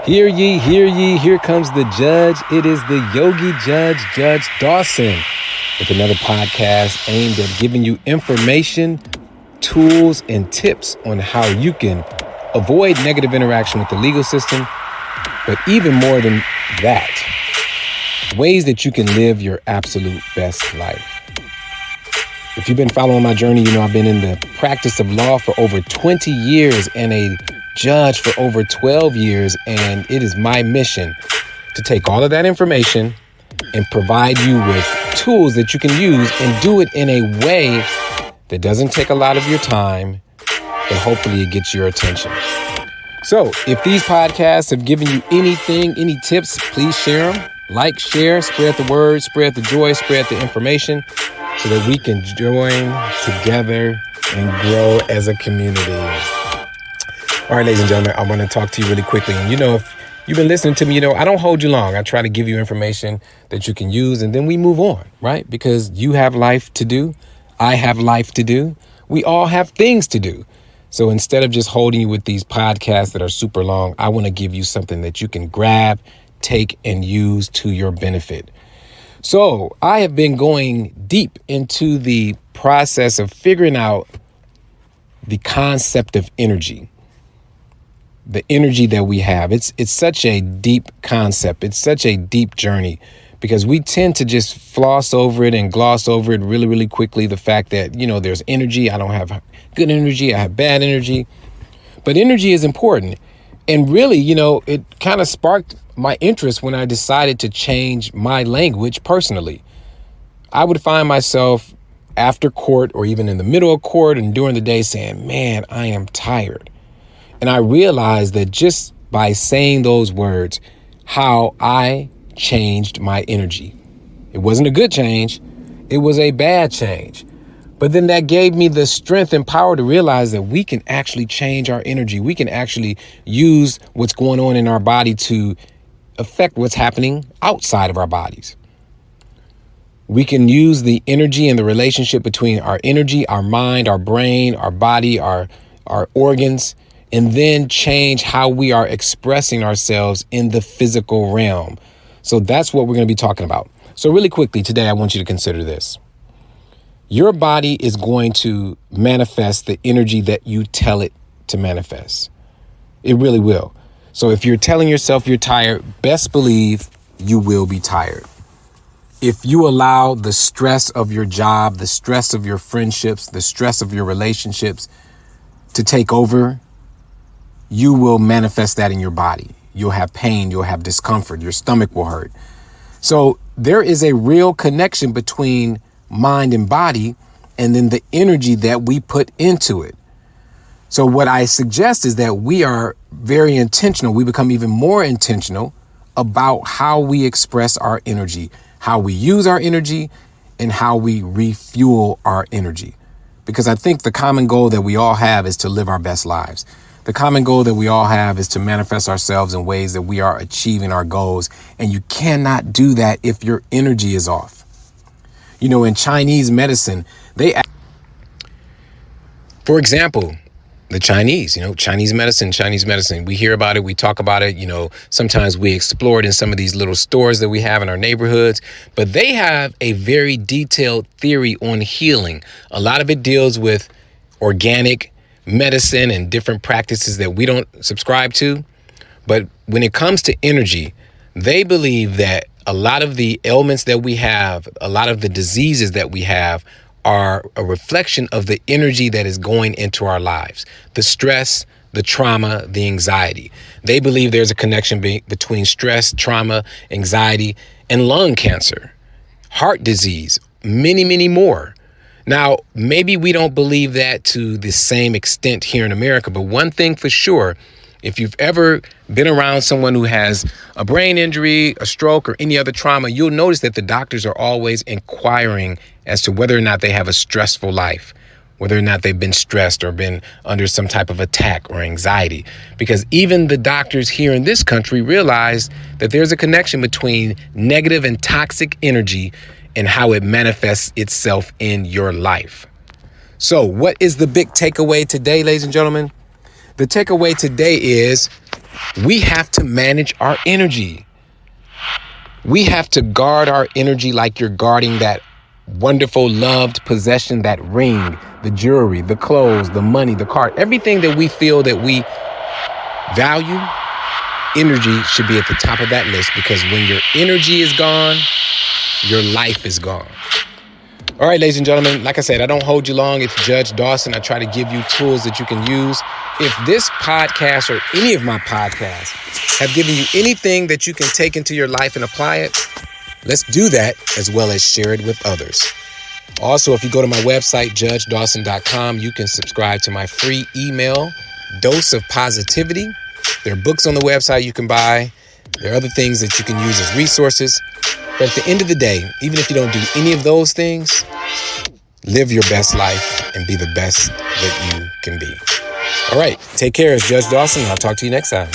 Hear ye, here comes the judge. It is the Yogi Judge, Judge Dawson, with another podcast aimed at giving you information, tools, and tips on how you can avoid negative interaction with the legal system, but even more than that, ways that you can live your absolute best life. If you've been following my journey, you know I've been in the practice of law for over 20 years and a judge for over 12 years, and it is my mission to take all of that information and provide you with tools that you can use and do it in a way that doesn't take a lot of your time, but hopefully it gets your attention. So if these podcasts have given you anything, any tips, please share them. Like, share, spread the word, spread the joy, spread the information so that we can join together and grow as a community. All right, ladies and gentlemen, I want to talk to you really quickly. And if you've been listening to me, I don't hold you long. I try to give you information that you can use, and then we move on, right? Because you have life to do. I have life to do. We all have things to do. So instead of just holding you with these podcasts that are super long, I want to give you something that you can grab, take, and use to your benefit. So I have been going deep into the process of figuring out the concept of energy. The energy that we have. It's such a deep concept. It's such a deep journey because we tend to just floss over it and gloss over it really, really quickly. The fact that, there's energy. I don't have good energy. I have bad energy. But energy is important. And really, it kind of sparked my interest when I decided to change my language personally. I would find myself after court or even in the middle of court and during the day saying, man, I am tired. And I realized that just by saying those words, how I changed my energy. It wasn't a good change. It was a bad change. But then that gave me the strength and power to realize that we can actually change our energy. We can actually use what's going on in our body to affect what's happening outside of our bodies. We can use the energy and the relationship between our energy, our mind, our brain, our body, our organs, and then change how we are expressing ourselves in the physical realm. So that's what we're going to be talking about. So really quickly today, I want you to consider this. Your body is going to manifest the energy that you tell it to manifest. It really will. So if you're telling yourself you're tired, best believe you will be tired. If you allow the stress of your job, the stress of your friendships, the stress of your relationships to take over, you will manifest that in your body. You'll have pain, you'll have discomfort, your stomach will hurt. So there is a real connection between mind and body and then the energy that we put into it. So what I suggest is that we are very intentional. We become even more intentional about how we express our energy, how we use our energy, and how we refuel our energy. Because I think the common goal that we all have is to live our best lives. The common goal that we all have is to manifest ourselves in ways that we are achieving our goals. And you cannot do that if your energy is off. In Chinese medicine, for example, the Chinese medicine, we hear about it, we talk about it, sometimes we explore it in some of these little stores that we have in our neighborhoods, but they have a very detailed theory on healing. A lot of it deals with organic medicine and different practices that we don't subscribe to. But when it comes to energy, they believe that a lot of the ailments that we have, a lot of the diseases that we have are a reflection of the energy that is going into our lives, the stress, the trauma, the anxiety. They believe there's a connection between stress, trauma, anxiety, and lung cancer, heart disease, many, many more. Now, maybe we don't believe that to the same extent here in America, but one thing for sure, if you've ever been around someone who has a brain injury, a stroke, or any other trauma, you'll notice that the doctors are always inquiring as to whether or not they have a stressful life, whether or not they've been stressed or been under some type of attack or anxiety. Because even the doctors here in this country realize that there's a connection between negative and toxic energy and how it manifests itself in your life. So what is the big takeaway today, ladies and gentlemen? The takeaway today is We have to manage our energy. We have to guard our energy like you're guarding that wonderful, loved possession, that ring, the jewelry, the clothes, the money, the car, everything that we feel that we value. Energy should be at the top of that list, because when your energy is gone, your life is gone. All right, ladies and gentlemen, like I said, I don't hold you long. It's Judge Dawson. I try to give you tools that you can use. If this podcast or any of my podcasts have given you anything that you can take into your life and apply it, let's do that, as well as share it with others. Also, if you go to my website, judgedawson.com, you can subscribe to my free email dose of positivity. There are books on the website you can buy. There are other things that you can use as resources. But at the end of the day, even if you don't do any of those things, live your best life and be the best that you can be. All right. Take care. It's Judge Dawson. I'll talk to you next time.